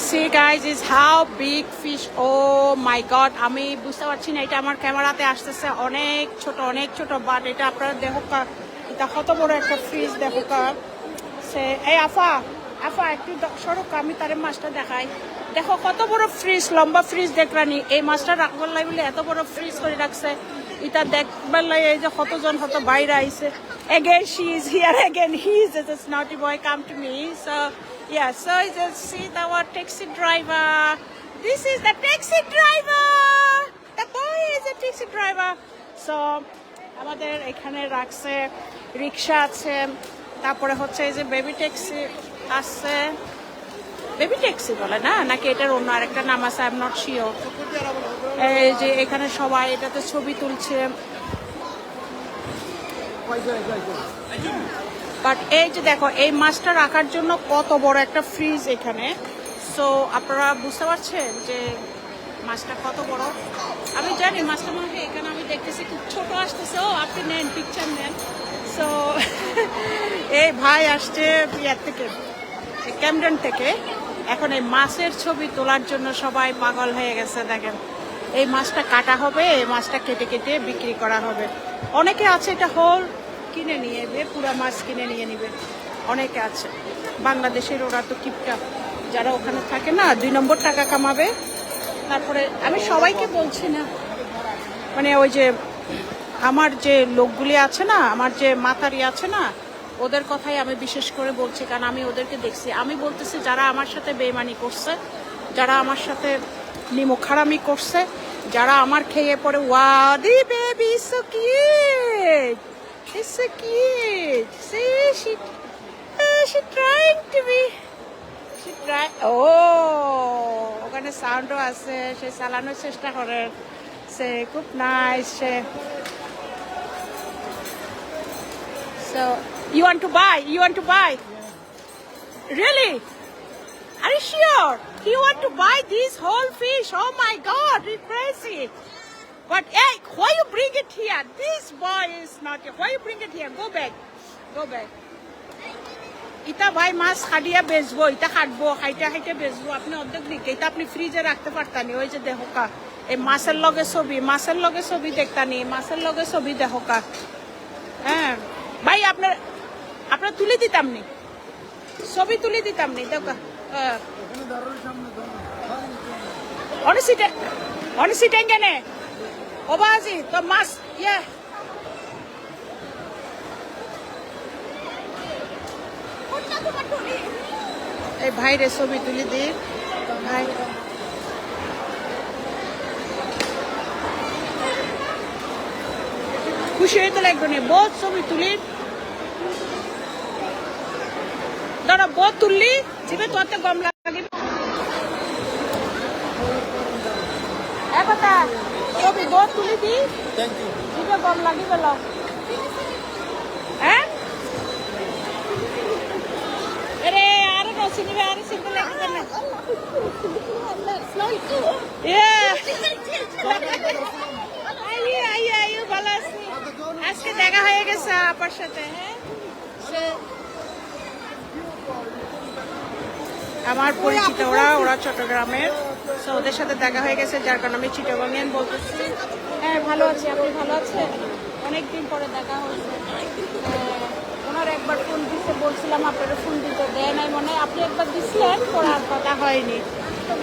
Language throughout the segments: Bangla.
see guys is how big fish. Oh my god, আমি বুঝতে পারছি না এটা আমার ক্যামেরাতে আসতেছে অনেক ছোট বাট এটা আপনারা দেখো এটা কত বড় একটা ফিশ দেখো সে এই আফা একটু সরক আমি তার মাছটা দেখাই দেখো কত বড় ফ্রিজ লম্বা ফ্রিজ দেখলানি এই মাছটা রাখবার লাগে বলে এত বড় ফ্রিজ করে রাখছে এটা দেখবার লাগে এই যে কতজন বাইরে আইছে again she is here again he is this naughty boy come to me so yeah so just see our taxi driver this is the taxi driver the boy is a taxi driver so আমাদের এখানে রাখছে রিকশা আছে তারপরে হচ্ছে এই যে বেবি ট্যাক্সি আছে বেবি ট্যাক্সি বলে না নাকি এটার অন্য আরেকটা নাম আছে আই এম নট শিওর এই যে এখানে সবাই এটাতে ছবি তুলছে বাট এই যে দেখো এই মাছটা রাখার জন্য কত বড় একটা ফ্রিজ এখানে সো আপনারা বুঝতে পারছেন যে মাছটা কত বড় আমি জানি মাছটা মনে হয় এখানে আমি দেখতেছি খুব ছোট আসতেছে ও আপনি নেন পিকচার নেন সো এই ভাই আসছে ইয়ার থেকে ক্যামডন থেকে এখন এই মাছের ছবি তোলার জন্য সবাই পাগল হয়ে গেছে দেখেন এই মাছটা কাটা হবে এই মাছটা কেটে কেটে বিক্রি করা হবে অনেকে আছে এটা হোল কিনে নিয়ে নেবে পুরা মাছ কিনে নিয়ে নেবে অনেকে আছে বাংলাদেশের ওরা তো কিপটা যারা ওখানে থাকে না 2 নম্বর টাকা কামাবে তারপরে আমি সবাইকে বলছি না মানে ওই যে আমার যে লোকগুলি আছে না আমার যে মাতারি আছে না ওদের কথাই আমি বিশেষ করে বলছি কারণ আমি ওদেরকে দেখছি আমি বলতেছি যারা আমার সাথে বেইমানি করছে যারা আমার সাথে নিমুখারামি করছে যারা আমার খেয়ে পড়ে wow the baby so cute it's so cute she she trying to be she try ওখানে সাউন্ডও আছে সে চালানোর চেষ্টা করে সে খুব nice say so you want to buy really are you sure you want to buy this whole fish oh my god you're crazy but hey why you bring it here this boy is not here why you bring it here go back ইটা ভাই মাছ খাটিয়া বেচবো ইটা কাটবো খাইটা বেচবো আপনি অর্ধেক দিকে এটা আপনি ফ্রিজে রাখতে পারতানি ওই যে দেখোকা এই মাছের লগে ছবি দেখতানি মাছের লগে ছবি দেখোকা হ্যাঁ ভাই আপনার তুলে দিতাম নি ছবি তুলে দিতাম নি দেখো অনেক কেনে ও বাজি তো মাছ ইয়ে এই ভাইরে ছবি তুলে দি ভাই খুশি হইতে লাগবে না বহুত ছবি তুলি দাঁড়া বহুত তুললি জিবে তোতে গম লাগে কথা ছবি বহুত তুলি দি থ্যাংক ইউ জিবে গম লাগি গেল হ্যাঁ আরে আর রসিনি আর সিম্পল লাগবে না আই ভালো আছি আজকে দেখা হয়ে গেছে আপার সাথে হ্যাঁ আমার পরিচিত ওরা চট্টগ্রামের তো ওদের সাথে দেখা হয়ে গেছে যার কারণে আমি চিটাগাঙ্গিয়ান বলতেছি হ্যাঁ ভালো আছি আপনি ভালো আছেন অনেকদিন পরে দেখা হয়েছে ওনার একবার ফোন দিতে বলছিলাম আপনারা ফোন দিতে দেয় নাই মনে হয় আপনি একবার দিছিলেন পরে আর কথা হয়নি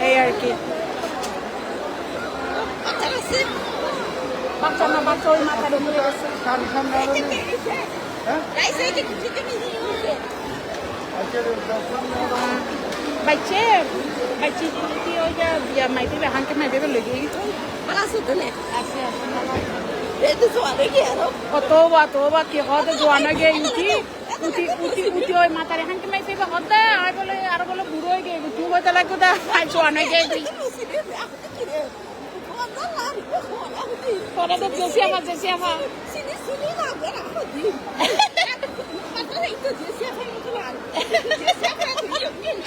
এই আর কি বাচ্চা ওই মাথার উপরে গেছে Bạch chị ơi giờ mày đi về hàng cái này bé lười gì Bala sudah nih. Asya Itu suara dia tuh. Otoba ki hode joana ge uti oi mata re han ke mai peba hode ai bole buro ge tu hote lagu da ai joana ge Pada tuh siapa? Sini lah berang tadi. Padahal itu siapa yang keluar? Siapa yang tunjukin?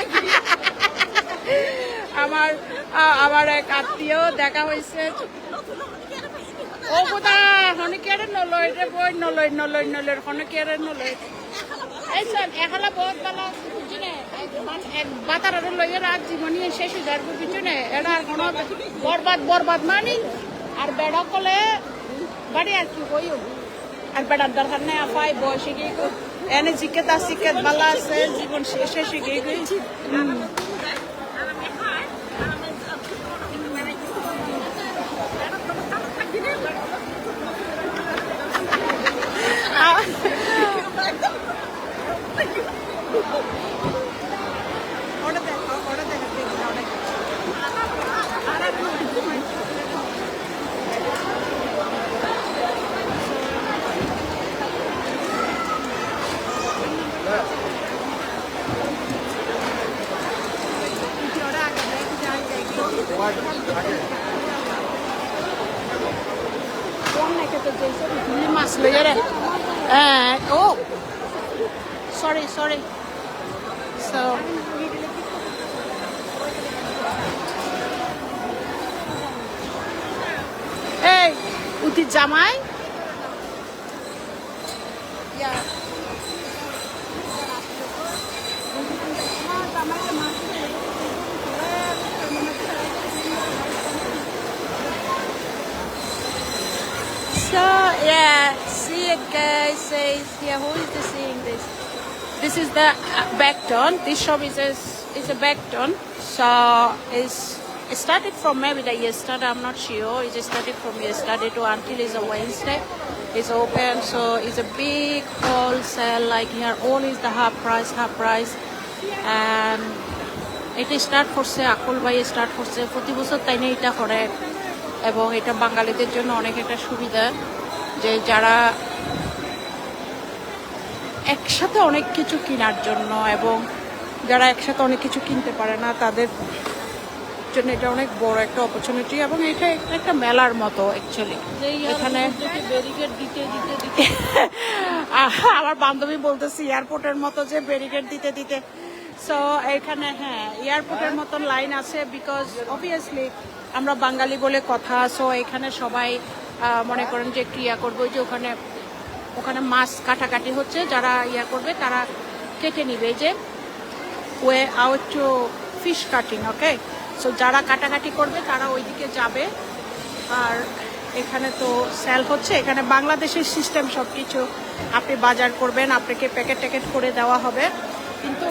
আমার এক আত্মীয় দেখা হয়েছে ও কোথা হনকের নলয় রে বই নলয় হনকের নলয় এইসব এখানে বহুত ভালো পিছনে এক বাতার লইয়ে রাত জীবনী শেষ হয়ে যার পিছনে এটা আর কোনো বরবাদ মানি আর বেড়া কলে বাড়ি আর কি কইও আর বেড়ার দরকার নেই আপাই বয়সে গিয়ে এনে জিজ্ঞেত আর জিজ্ঞেত ভালো আছে জীবন শেষে গিয়ে গেছি মাছ লইয়া রে ও sorry so এই উঠি জামাই So yeah, see it guys says here who is this seeing this? This is the Beckton. This shop is a Beckton. So it started from maybe the yesterday, I'm not sure. It started from yesterday to until it's a Wednesday. It's open, so it's a big wholesale like here all is the half price and it is start করছে আকল ভাই স্টার্ট করছে প্রতি বছর তাই না এটা করে এবং এটা বাঙালিদের জন্য অনেক একটা সুবিধা যে যারা একসাথে অনেক কিছু কেনার জন্য এবং যারা একসাথে অনেক কিছু কিনতে পারে না তাদের জন্য এটা অনেক বড় একটা অপরচুনিটি এবং এটা একটা মেলার মতো অ্যাকচুয়ালি এখানে ব্যারিকেড দিতে আমার বান্ধবী বলতেছি এয়ারপোর্টের মতো যে ব্যারিকেড দিতে সো এখানে হ্যাঁ এয়ারপোর্টের মতন লাইন আছে বিকজ অবভিয়াসলি আমরা বাঙালি বলে কথা সো এখানে সবাই মনে করেন যে একটু ইয়া করবো যে ওখানে মাছ কাটাকাটি হচ্ছে যারা ইয়া করবে তারা কেটে নিবে যে way out to fish cutting okay so যারা কাটাকাটি করবে তারা ওইদিকে যাবে আর এখানে তো সেল হচ্ছে এখানে বাংলাদেশের সিস্টেম সব কিছু আপনি বাজার করবেন আপনাকে প্যাকেট করে দেওয়া হবে কিন্তু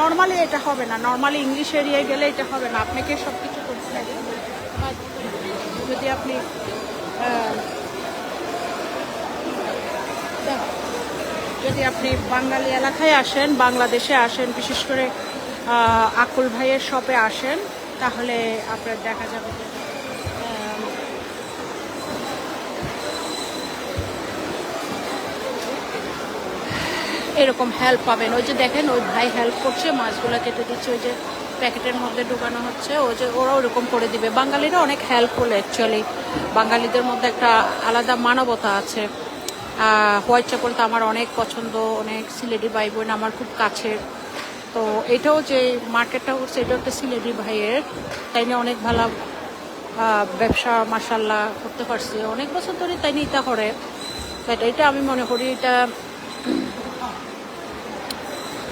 নর্মালি এটা হবে না নর্মালি ইংলিশ এরিয়ায় গেলে এটা হবে না আপনাকে সব কিছু করতে হবে যদি আপনি বাঙালি এলাকায় আসেন বাংলাদেশে আসেন বিশেষ করে আকুল ভাইয়ের শপে আসেন তাহলে আপনার দেখা যাবে যে এরকম হেল্প পাবেন ওই যে দেখেন ওই ভাই হেল্প করছে মাছগুলো কেটে দিচ্ছে ওই যে প্যাকেটের মধ্যে ঢুকানো হচ্ছে ওই যে ওরা ওরকম করে দিবে বাঙালিরা অনেক হেল্প করলে অ্যাকচুয়ালি বাঙালিদের মধ্যে একটা আলাদা মানবতা আছে হোয়াইট চ্যাপেল তো আমার অনেক পছন্দ অনেক সিলেটি ভাই বোন আমার খুব কাছের তো এটাও যে মার্কেটটা হচ্ছে এটাও একটা সিলেটি ভাইয়ের তাই নিয়ে অনেক ভালো ব্যবসা মাশাল্লাহ করতে পারছি অনেক বছর ধরে তাই নিয়ে এটা করে এটা আমি মনে করি এটা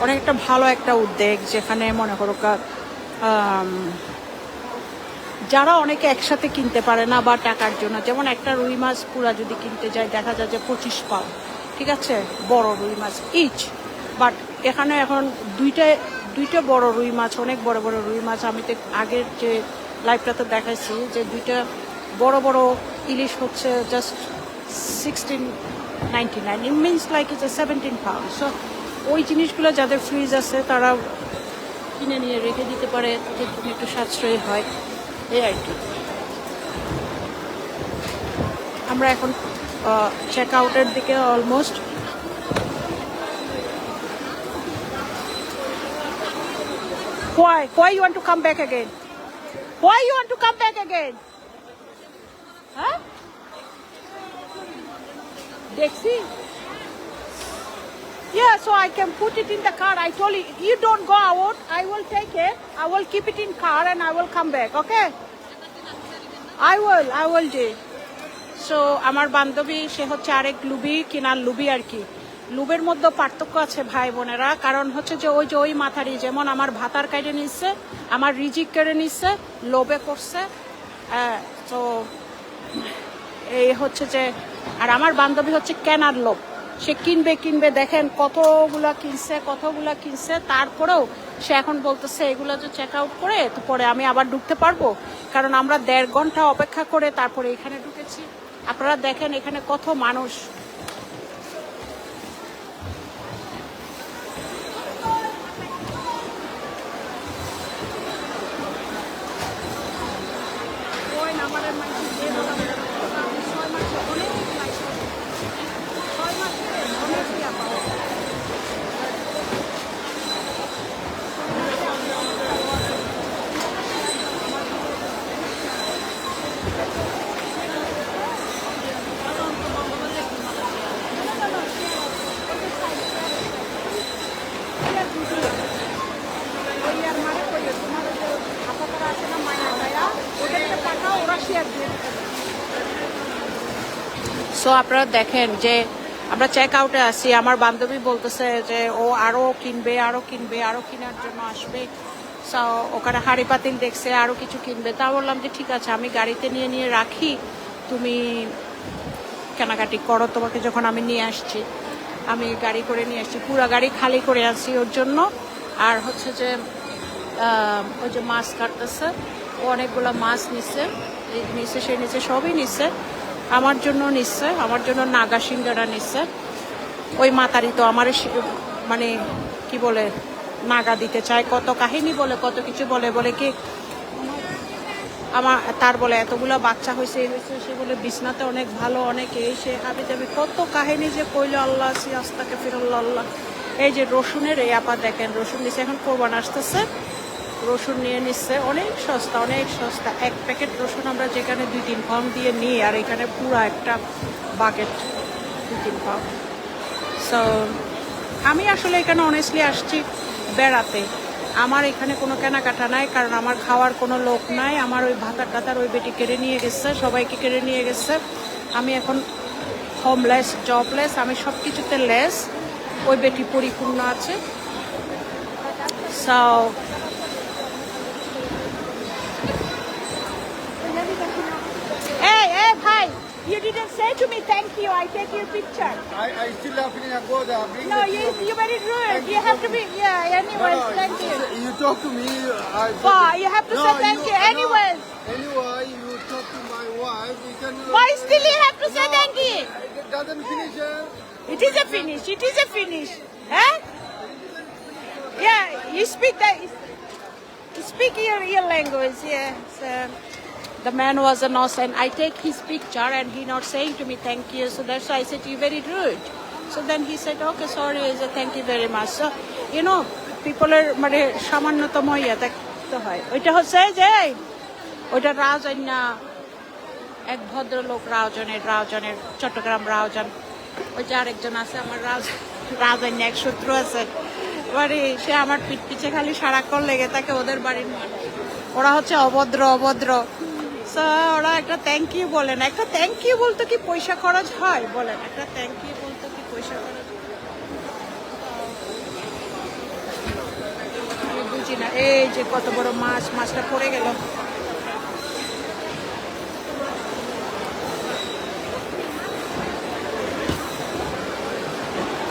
অনেক একটা ভালো একটা উদ্যোগ যেখানে মনে করো যারা অনেকে একসাথে কিনতে পারে না বা টাকার জন্য যেমন একটা রুই মাছ পুরা যদি কিনতে যায় দেখা যায় যে 25 পাউন্ড ঠিক আছে বড় রুই মাছ ইচ বাট এখানে এখন দুইটা বড় রুই মাছ অনেক বড় বড় রুই মাছ আমি তো আগের যে লাইভটাতে দেখাইছি যে দুইটা বড় বড় ইলিশ হচ্ছে just 16.99 it means like it's 17 pound so ওই জিনিসগুলো যাদের ফ্রিজ আছে তারা কিনে নিয়ে রেখে দিতে পারে তাদের জন্য একটু সাশ্রয়ী হয় এই আর কি আমরা এখন চেক আউটের দিকে almost why you want to come back again huh Dexy yeah so I can put it in the car I told you don't go out I will take it I will keep it in car and I will come back okay I will do so আমার বান্ধবী সে হচ্ছে আরেক লুবি কিনার লুবি আর কি লোভের মধ্যে পার্থক্য আছে ভাই বোনেরা, কারণ হচ্ছে যে ওই মাথারি যেমন আমার ভাতার কেড়ে নিচ্ছে, আমার রিজিক কেড়ে নিচ্ছে, লোভে করছে। তো এই হচ্ছে যে, আর আমার বান্ধবী হচ্ছে কেনার লোভ, সে কিনবে দেখেন কতগুলা কিনছে, তারপরেও সে এখন বলতেছে এগুলো যে চেক আউট করে তো পরে আমি আবার ঢুকতে পারবো, কারণ আমরা 1.5 ঘন্টা অপেক্ষা করে তারপরে এখানে ঢুকেছি। আপনারা দেখেন এখানে কত মানুষ। সো আপনারা দেখেন যে আমরা চেক আউটে আসি, আমার বান্ধবী বলতেছে যে ও আরো কেনার জন্য আসবে। সো ওখানে হাঁড়ি পাতিল দেখছে, আরো কিছু কিনবে। তা বললাম যে ঠিক আছে, আমি গাড়িতে নিয়ে রাখি, তুমি কেনাকাটি করো, তোমাকে যখন আমি নিয়ে আসছি। আমি গাড়ি করে নিয়ে আসছি, পুরো গাড়ি খালি করে আসছি ওর জন্য। আর হচ্ছে যে ওই যে মাছ কাটতেছে, ও অনেকগুলো মাছ নিচ্ছে, সে নিচ্ছে, সবই নিচ্ছে, আমার জন্য নিচ্ছে, আমার জন্য নাগা সিঙ্গারা নিচ্ছে। ওই মাতারি তো আমার মানে কি বলে নাগা দিতে চায়, কত কাহিনী বলে, কত কিছু বলে কি আমার তার বলে এতগুলো বাচ্চা হয়েছে, সে বলে বিছনাতে অনেক ভালো, অনেক এই সে হাবি যাবে, কত কাহিনী যে কইলো। আল্লাহ আস্তাকে ফিরল্লা আল্লাহ। এই যে রসুনের এই আপা দেখেন, রসুন নিচ্ছে, এখন কোরবান আসতেছে, রসুন নিয়ে নিচ্ছে, অনেক সস্তা। 1 প্যাকেট রসুন আমরা যেখানে 2-3 পাউন্ড দিয়ে নিই, আর এখানে পুরো একটা বাকেট 2-3 পাউন্ড। সো আমি আসলে এখানে অনেস্টলি আসছি বেড়াতে, আমার এখানে কোনো কেনাকাটা নাই, কারণ আমার খাওয়ার কোনো লোক নাই। আমার ওই ভাতার ওই বেটি কেড়ে নিয়ে গেছে, সবাইকে কেড়ে নিয়ে গেছে। আমি এখন হোমলেস, জবলেস, আমি সব কিছুতে লেস, ওই বেটি পরিপূর্ণ আছে। So hey bhai, you didn't say to me thank you, I take your picture. I still have to go there. No, you very rude, you have to be, yeah, anyways, thank you. You talk to me. Wow, you have to say thank you, anyways. Anyway, you talk to my wife. You can. Why still you have to say thank you? It doesn't finish. It is a finish, huh? Yeah, you speak that, you speak your language, yeah. So, the man was innocent. I take his picture and he not saying to me thank you, so that's why I said you very rude. So then he said okay, sorry, I said thank you very much. So you know, people are মানে সামান্যতম ইয়া দেখতে হয়। ওইটা হচ্ছে যে ওইটা রাউজান্না, এক ভদ্রলোক রাউজানের চট্টগ্রাম রাউজান। ওই যে আরেকজন আছে আমার রাউজান্না, এক শত্রু আছে, মানে সে আমার পিছে খালি সারাক্ষণ লেগে থাকে, ওদের বাড়ির মানুষ, ওরা হচ্ছে অভদ্র। ওরা একটা থ্যাংক ইউ বলেন, একটা থ্যাংক ইউ বলতে কি পয়সা খরচ হয় বলেন, একটা থ্যাংক ইউ বলতে কি পয়সা খরচ আমি বুঝি না। এই যে কত বড় মাছটা পড়ে গেল।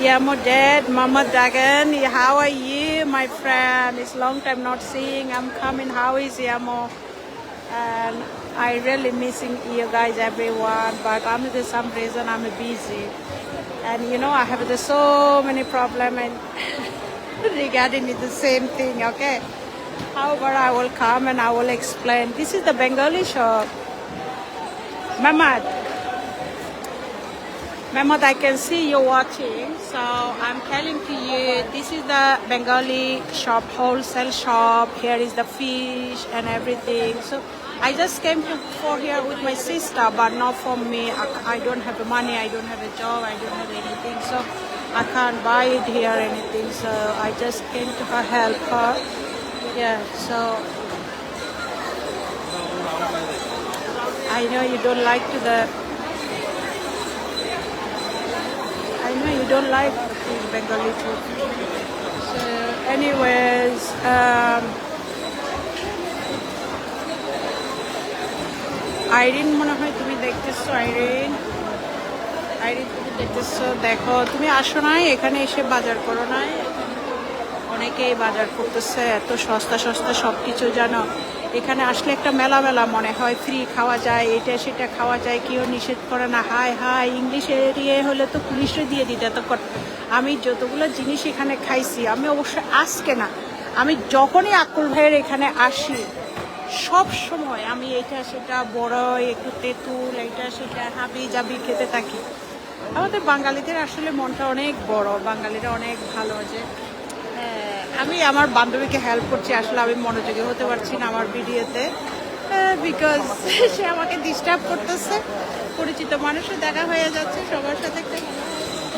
Yeah, my dad, Mama Dragon. How are you, my friend? It's long time not seeing. I'm coming. How is Yamo? And I really missing you guys, everyone. But for some reason I'm busy, and you know I have so many problems and regarding it the same thing. Okay, however I will come and I will explain. This is the Bengali shop, Mehmet, I can see you watching, so I'm telling to you, this is the Bengali shop, wholesale shop. Here is the fish and everything. So I just came for here with my sister, but not for me. I don't have the money, I don't have a job, I don't have anything, so I can't buy it here or anything. So I just came to help her. Yeah, so I know you don't like to the. I I know you don't like Bengali food. So, anyways, Irin মনে হয় তুমি দেখতেছো, আইরিন তুমি দেখতেছো, দেখো তুমি আসো নাই এখানে এসে বাজার করো নাই। অনেকেই বাজার করতেছে, এত সস্তা সস্তা সব কিছু জানো। এখানে আসলে একটা মেলা মেলা মনে হয়, ফ্রি খাওয়া যায়, এটা সেটা খাওয়া যায়, কেউ নিষেধ করে না। হাই হাই ইংলিশ এরিয়া হলে তো পুলিশে দিয়ে দিত এতক্ষণ। আমি যতগুলো জিনিস এখানে খাইছি, আমি অবশ্যই আজকে না, আমি যখনই আকুল ভাইয়ের এখানে আসি সব সময় আমি এটা সেটা বড় একটু তেঁতুল এটা সেটা হাবি জাবি খেতে থাকি। আমাদের বাঙালিদের আসলে মনটা অনেক বড়, বাঙালিরা অনেক ভালো। যে আমি আমার বান্ধবীকে হেল্প করছি, আসলে আমি মনোযোগী হতে পারছি না আমার ভিডিওতে, বিকজ সে আমাকে ডিস্টার্ব করতেছে। পরিচিত মানুষও দেখা হয়ে যাচ্ছে, সবার সাথে একটা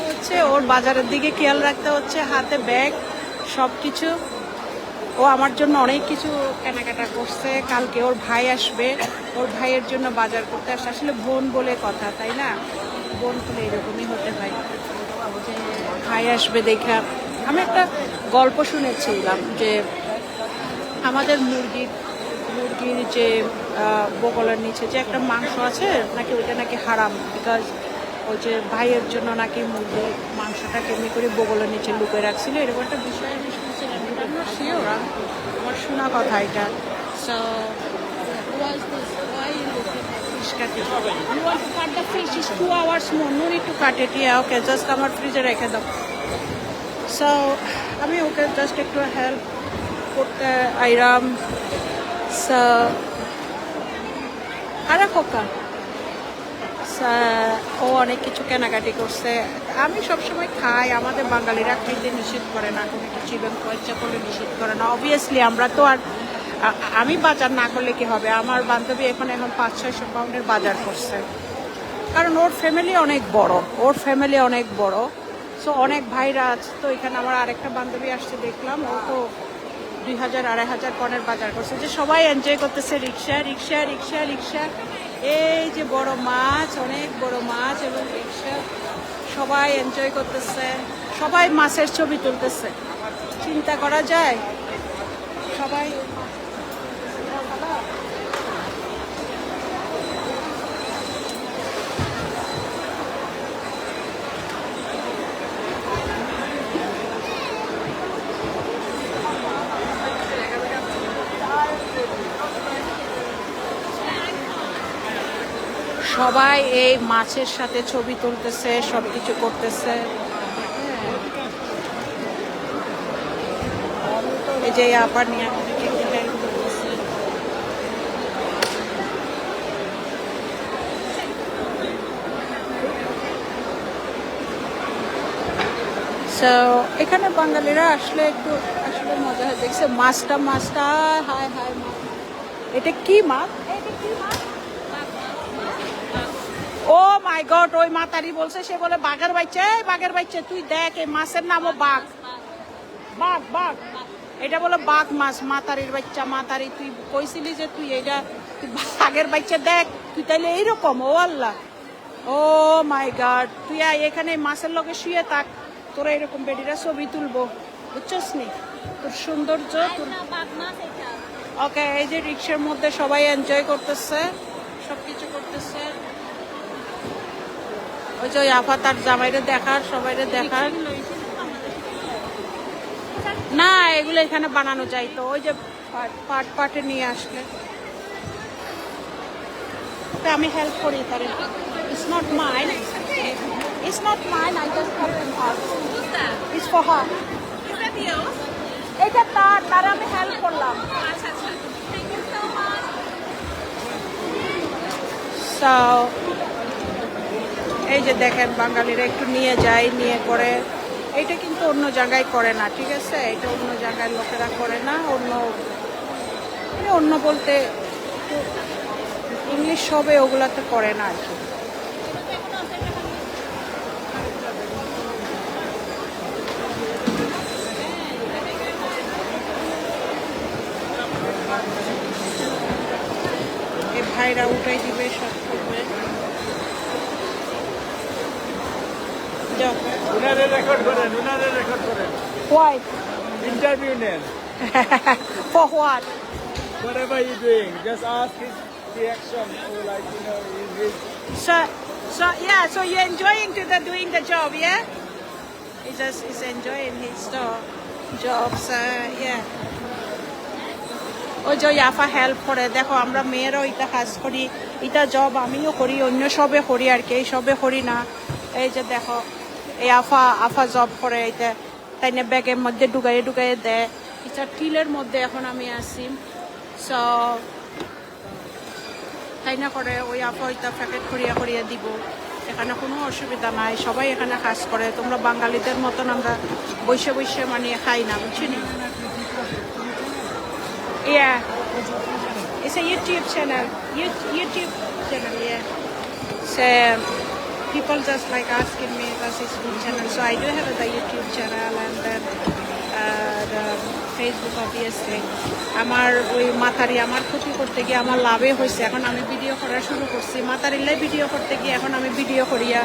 হচ্ছে, ওর বাজারের দিকে খেয়াল রাখতে হচ্ছে, হাতে ব্যাগ সব কিছু। ও আমার জন্য অনেক কিছু কেনাকাটা করছে। কালকে ওর ভাই আসবে, ওর ভাইয়ের জন্য বাজার করতে আসে। আসলে বোন বলে কথা, তাই না? বোন বলে এরকমই হতে হয়, যে ভাই আসবে দেখা। আমি একটা গল্প শুনেছিলাম যে আমাদের মুরগির যে বগলের নিচে যে একটা মাংস আছে নাকি, ওইটা নাকি হারাম, বিকজ ওই যে ভাইয়ের জন্য নাকি মুরগির মাংসটা কেমনি করে বগলের নিচে লুকিয়ে রাখছিল, এরকম একটা বিষয় আমি শুনছিলাম। আমরা শিওর, আমার শোনা কথা এটা। So You want to cut the fish? It's 2 hours more. No need to cut it. Yeah, okay. Just আমার ফ্রিজে রেখে দাও। সো আমি ওকে জাস্ট একটু হেল্প করতে আইরাম। সো আরে খোকা, ও অনেক কিছু কেনাকাটি করছে। আমি সবসময় খাই, আমাদের বাঙালিরা খাইতে নিষেধ করে না কোনো কিছু, এবং ইচ্ছা করলে নিষেধ করে না। অবভিয়াসলি আমরা তো আর, আমি বাজার না করলে কি হবে? আমার বান্ধবী এখন 500-600 পাউন্ডের বাজার করছে, কারণ ওর ফ্যামিলি অনেক বড়। সো অনেক ভাইরা আছে তো এখানে। আমার আরেকটা বান্ধবী আসছে দেখলাম, ও তো 2000-2500 পাউন্ডের বাজার করছে। যে সবাই এনজয় করতেছে, রিক্সা রিক্সা রিক্সা রিক্সা, এই যে বড় মাছ, অনেক বড় মাছ এবং রিক্সা, সবাই এনজয় করতেছে, সবাই মাছের ছবি তুলতেছে। চিন্তা করা যায়, সবাই সবাই এই মাছের সাথে ছবি তুলতেছে, সব কিছু করতেছে। এই যে আবার নিয়ে আমাদেরকে একটু হেল্প করতেছে। সো এখানে বাঙালিরা আসলে একটু আসলে মজা হয়। দেখছে মাছটা হাই হাই মাছ, এটা কি মাছ? ও মাই গড, ওই মাতারি বলছে, সে বলে বাঘের বাচ্চা, তুই দেখ এই মাছের নামও বাঘ। এটা বলে বাঘ মাছ। মাতারির বাচ্চা, মাতারি, তুই কইছিলি যে তুই এটা বাঘের বাচ্চা, দেখ তুই তাইলে এইরকম। ও আল্লাহ, ও মাই গড, তুই এখানে মাছের লগে শুয়ে থাক, তোরা এরকম বেডিরা ছবি তুলবো, বুঝছস নি? তোর সৌন্দর্য তোর। ওকে, এই যে রিক্সার মধ্যে সবাই এনজয় করতেছে, সবকিছু করতেছে। ওই যে আফা তার জামাইরে দেখার, সবাইরে দেখার। না, এগুলো এখানে বানানো যায় তো, ওই যে পাটে নিয়ে আসলে আমি হেল্প করি তারে। It's not mine, I just help him out. It's for her. এটা তার আমি হেল্প করলাম। So এই যে দেখেন বাঙালিরা একটু নিয়ে যায়, নিয়ে করে। এটা কিন্তু অন্য জায়গায় করে না, ঠিক আছে? এটা অন্য জায়গায় লোকেরা করে না। অন্য বলতে ইংলিশ সবে ওগুলাতে করে না আর কি। এই ভাইরা উঠাই দিবে, সব করবে। যাও উনারে রেকর্ড করেন Why? ইন্টারভিউ নেন For what? whatever you doing just ask his reaction or like his So you're enjoying doing the job, yeah? He's enjoying his job, so yeah. ওই যে আফা হেল্প করে দেখো আমরা মেয়েরাও এটা কাজ করি এটা জব আমিও করি অন্য সবে করি আর কি এই সবে করি না এই যে দেখো এই আফা জব করে এটা তাই না ব্যাগের মধ্যে ঢুকাইয়ে দেয় এটা টিলের মধ্যে এখন আমি আসি সো তাই না করে ওই আফা ওইটা প্যাকেট করিয়া দিব এখানে কোনো অসুবিধা নাই সবাই এখানে কাজ করে তোমরা বাঙালিদের মতন আমরা বসে মানে খাই না বুঝছি নি Yeah, it's a YouTube channel. YouTube channel, yeah. So people just like asking me what's his YouTube channel. So I do have the YouTube channel and then the Facebook obviously. আমার ওই মাথারি আমার ক্ষতি করতে গিয়ে আমার লাভে হয়েছে এখন আমি ভিডিও করা শুরু করছি মাথারিলাই ভিডিও করতে গিয়ে এখন আমি ভিডিও করিয়া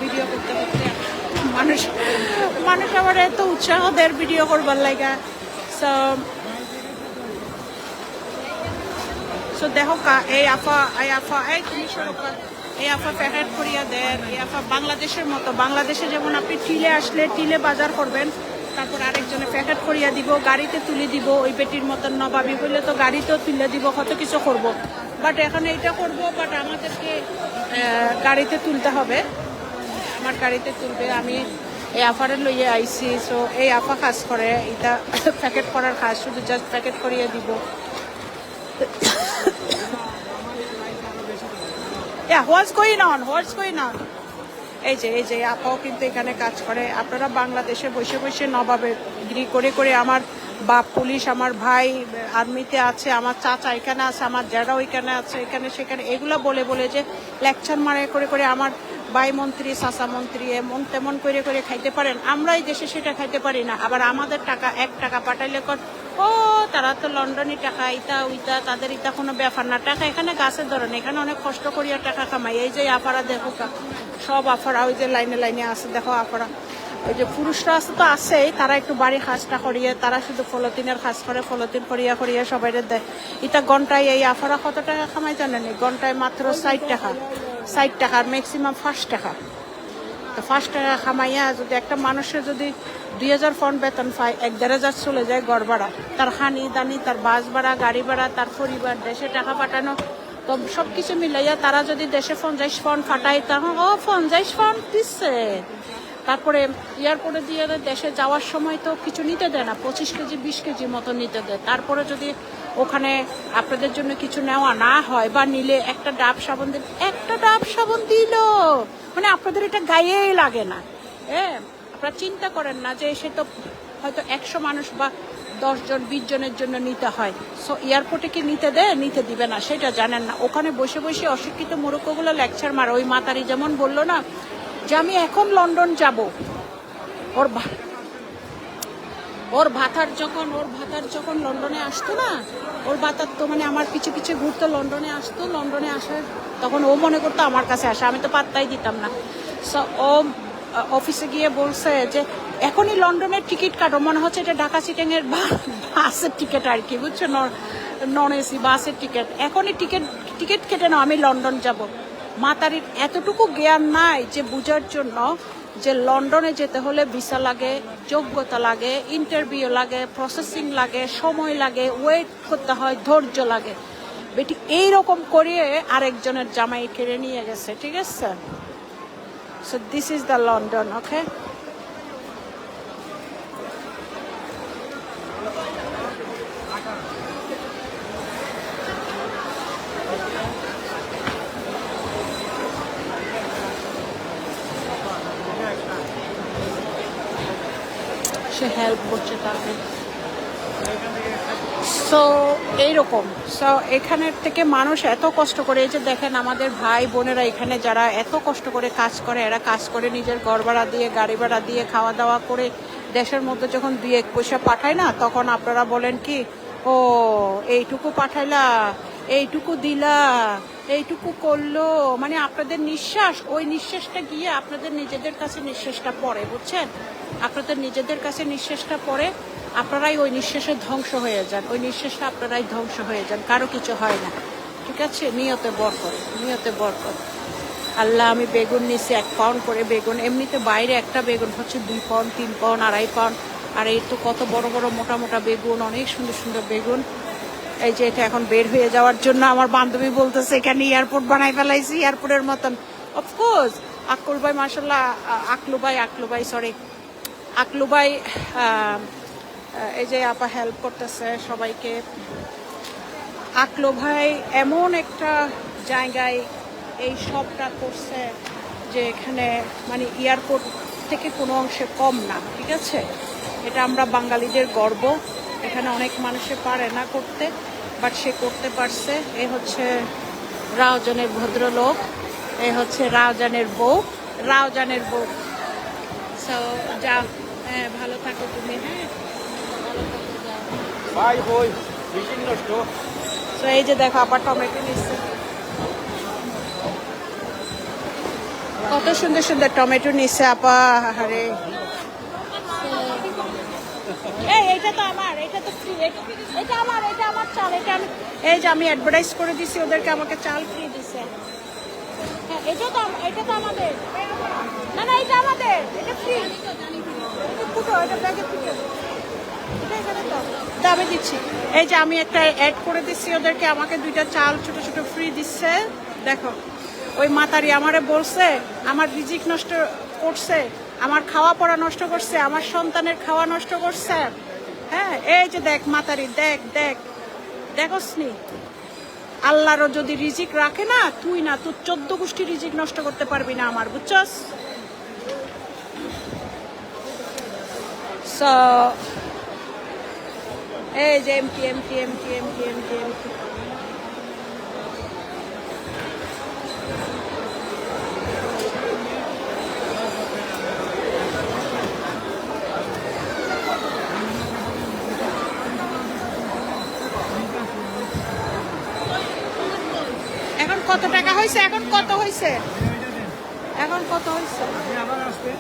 ভিডিও করতে মানুষ আমার এত উৎসাহ দেয় ভিডিও করবার লাগা সো দেখো এই আফা তুমি এই আফা প্যাকেট করিয়া দেন এই আফা বাংলাদেশের মতো বাংলাদেশে যেমন আপনি টিলে আসলে টিলে বাজার করবেন তারপর আরেকজনে প্যাকেট করিয়া দিব গাড়িতে তুলে দিব ওই বেটির মতন নবাবি বললে তো গাড়িতেও তুলে দিব কত কিছু করব বাট এখন এইটা করব বাট আমাদেরকে গাড়িতে তুলতে হবে আমার গাড়িতে তুলবে আমি এই আফারে লইয়ে আইছি সো এই আফা কাজ করে এটা প্যাকেট করার কাজ শুধু জাস্ট প্যাকেট করিয়ে দিব Yeah, what's going on? এই যে আপাও কিন্তু এখানে কাজ করে আপনারা বাংলাদেশে বসে নবাবেগিরি করে আমার বাপ পুলিশ আমার ভাই আর্মিতে আছে আমার চাচা এখানে আছে আমার জ্যাঠা ওইখানে আছে এখানে সেখানে এগুলো বলে যে লেকচার করে আমার ভাই মন্ত্রী চাচা মন্ত্রী এমন তেমন করে খাইতে পারেন আমরা এই দেশে সেটা খাইতে পারি না আবার আমাদের টাকা 1 টাকা পাঠাইলে ও তারা তো লন্ডনে টাকা ইটা উইটা তাদের ইটা কোনো ব্যাপার না টাকা এখানে গাছের ধরেন এখানে অনেক কষ্ট করিয়া টাকা কামাই এই যে আপারা দেখো সব আফারা ওই যে লাইনে আছে দেখো আফারা ওই যে পুরুষরা আছে তো আছেই তারা একটু বাড়ি কাজটা করিয়ে তারা শুধু ফলতিনের কাজ করে ফলতিন করিয়া সবাই দেয় এটা ঘন্টায় এই আফারা কত টাকা কামাই জানেন ঘন্টায় মাত্র 60 টাকা আর ম্যাক্সিমাম 5 টাকা তো 5 টাকা কামাইয়া যদি একটা মানুষের যদি 2000 পাউন্ড বেতন পায় 1-1500 চলে যায় ঘর ভাড়া তার হানি দানি তার বাস ভাড়া গাড়ি ভাড়া তার পরিবার দেশে টাকা পাঠানো তো সব কিছু মিলাইয়া তারা যদি দেশে 50 পাউন্ড পাঠায় তখন 50 পাউন্ড দিচ্ছে তারপরে এয়ারপোর্টে দিয়ে দেশে যাওয়ার সময় তো কিছু নিতে দেয় না 25 কেজি 20 কেজি মতো নিতে দেয় তারপরে যদি ওখানে আপনাদের জন্য কিছু নেওয়া না হয় বা নিলে একটা ডাব সাবান দিল মানে আপনাদের এটা গায়েই লাগে না আপনারা চিন্তা করেন না যে সে তো হয়তো 100 মানুষ বা 10 জন 20 জনের জন্য নিতে হয় সো এয়ারপোর্টে কি নিতে দিবে না সেটা জানেন না ওখানে বসে অশিক্ষিত মূর্খগুলো লেকচার মারে ওই মাতারি যেমন বললো না যে আমি এখন লন্ডন যাব ওর ভাতার যখন লন্ডনে আসতো না ওর ভাতার তো মানে আমার পিছু ঘুরতো লন্ডনে আসার তখন ও মনে করতো আমার কাছে আসে আমি তো পাত্তাই দিতাম না সো ও অফিসে গিয়ে বলছে যে এখনই লন্ডনের টিকিট কাটো মনে হচ্ছে এটা ঢাকা সিটিং এর বাসের টিকিট আর কি বুঝছো নন এসি বাসের টিকিট এখনই টিকিট কেটে নাও আমি লন্ডন যাব মাতারির এতটুকু জ্ঞান নাই যে বুঝার জন্য যে লন্ডনে যেতে হলে ভিসা লাগে যোগ্যতা লাগে ইন্টারভিউ লাগে প্রসেসিং লাগে সময় লাগে ওয়েট করতে হয় ধৈর্য লাগে বেটি এইরকম করিয়ে আরেকজনের জামাই কেড়ে নিয়ে গেছে ঠিক আছে So this is the London, okay? Say help করছে তাকে সো এইরকম সো এখানের থেকে মানুষ এত কষ্ট করে এই যে দেখেন আমাদের ভাই বোনেরা এখানে যারা এত কষ্ট করে কাজ করে এরা কাজ করে নিজের ঘর ভাড়া দিয়ে গাড়ি ভাড়া দিয়ে খাওয়া দাওয়া করে দেশের মধ্যে যখন 2-1 পয়সা পাঠায় না তখন আপনারা বলেন কি ও এইটুকু পাঠাইলা এইটুকু দিলা, এইটুকু করলো, মানে আপনাদের নিঃশ্বাস, ওই নিঃশ্বাসটা গিয়ে আপনাদের নিজেদের কাছে নিঃশ্বাসটা পড়ে, বুঝছেন? আপনাদের নিজেদের কাছে নিঃশ্বাসটা পড়ে, আপনারাই ওই নিঃশ্বাসে ধ্বংস হয়ে যান, ওই নিঃশ্বাসে আপনারাই ধ্বংস হয়ে যান, কারো কিছু হয় না, ঠিক আছে? নিয়তে বরকত, নিয়তে বরকত। আল্লাহ, আমি বেগুন নিছি 1 পাউন্ড করে বেগুন, এমনিতে বাইরে একটা বেগুন হচ্ছে 2 পাউন্ড 3 পাউন্ড 2.5 পাউন্ড, আর এই তো কত বড় বড় মোটা মোটা বেগুন, অনেক সুন্দর সুন্দর বেগুন। এই যে এটা এখন বের হয়ে যাওয়ার জন্য আমার বান্ধবী বলতেছে এখানে এয়ারপোর্ট বানাই ফেলাইছি, এয়ারপোর্টের মতন। অফকোর্স আক্কুল ভাই মাশাল্লাহ, আকলু ভাই এই যে আপা হেল্প করতেছে সবাইকে। আকলু ভাই এমন একটা জায়গায় এই সবটা করছে যে এখানে মানে এয়ারপোর্ট থেকে কোনো অংশে কম না, ঠিক আছে? এটা আমরা বাঙালিদের গর্ব। এখানে অনেক মানুষে পারে না করতে, বাট সে করতে পারছে। এ হচ্ছে রাউজানের ভদ্রলোক, এ হচ্ছে রাউজানের বউ, রাউজানের বউ। সো যা, হ্যাঁ ভালো থাকো তুমি, হ্যাঁ ভালো থাকো, যাও। Bye, boy. Vision নষ্ট। তো এই যে দেখো আবার টমেটো নিচ্ছে, কত সুন্দর সুন্দর টমেটো নিচ্ছে আপা। আরে এই এটা তো আমার, এটা তো ফ্রি, এটা আমার, এটা আমার চাল, এটা আমি, এই যে আমি অ্যাডভার্টাইজ করে দিছি ওদেরকে, আমাকে চাল ফ্রি দিছে। হ্যাঁ এটা তো আমাদের, না না এটা আমাদের, এটা ফ্রি, এটা ফুটো, এটা ব্যাগে ফুটো, এটা এখানে তো দামে দিচ্ছি। এই যে আমি একটা অ্যাড করে দিচ্ছি ওদেরকে, আমাকে 2টা চাল ছোট ছোট ফ্রি দিচ্ছে। দেখো ওই মাতারি আমারে বলছে আমার রিজিক নষ্ট করছে, আমার খাওয়া পড়া নষ্ট করছে, আমার সন্তানের খাওয়া নষ্ট করছে। হ্যাঁ এই যে দেখ মাতারি, দেখ দেখ, দেখোসনি? আল্লাহরও যদি রিজিক রাখে না, তুই না, তোর 14 গোষ্ঠী রিজিক নষ্ট করতে পারবি না আমার, বুঝছস? সো এই যে empty empty empty empty empty empty. এখন কত টাকা হয়েছে? এখন কত হয়েছে? এখন কত হয়েছে? আবার আসবে।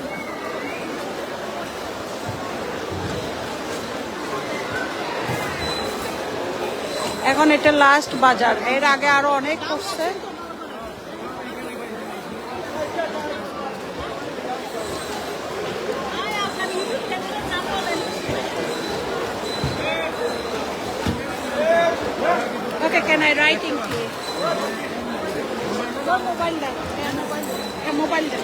এখন এটা লাস্ট বাজার, এর আগে আরো অনেক করছে। ওকে, ক্যান আই রাইটিং কি? মোবাইল দেন, মোবাইল দেন।